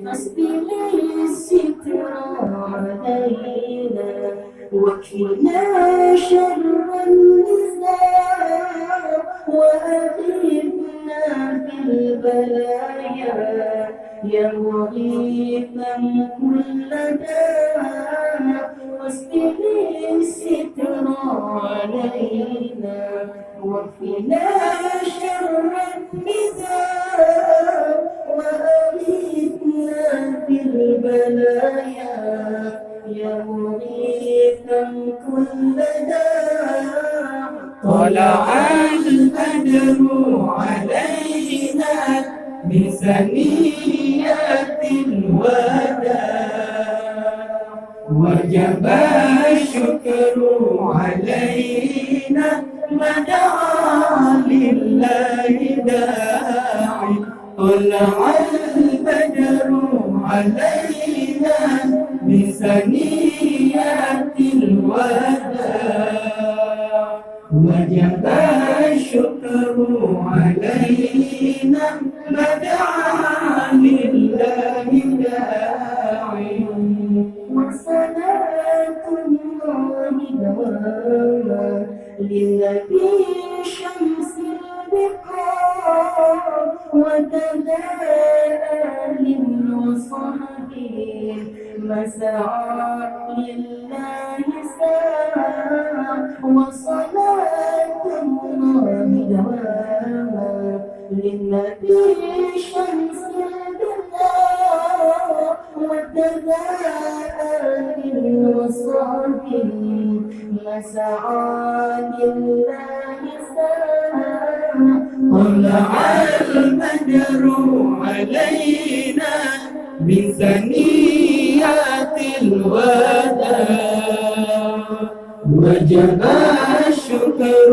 فاصبر الستر علينا واكفنا شر النساء وأغثنا بالبلايا يا مغيثا كل داء فاصبر الستر علينا واكفنا شر النساء وأغثنا بالبلايا يا مغيثا كل داء طلع البدر علينا من ثنيات الوداع وجب الشكر علينا ما دعا لله داعي طلع البدر علينا من ثنيات الوداع وجب الشكر علينا ما دعا لله داعي وصلاة الله دواما للنبي شمس البقاع وكذا آل وصحبه مسعى لله ساعة وصلاة الله دواما للنبي شمس البقاع وكذا آل وصحبه مسعى لله ساعة طلع البدر علينا من ثنيات الوداع وجب الشكر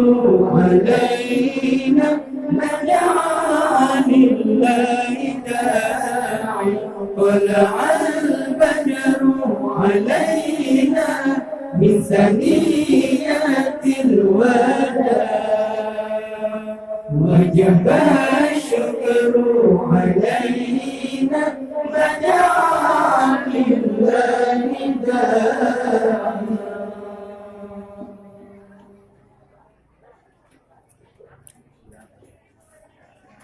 علينا ما دعا لله داعي طلع البدر علينا من ثنيات الوداع وجب الشكر علينا ما دعا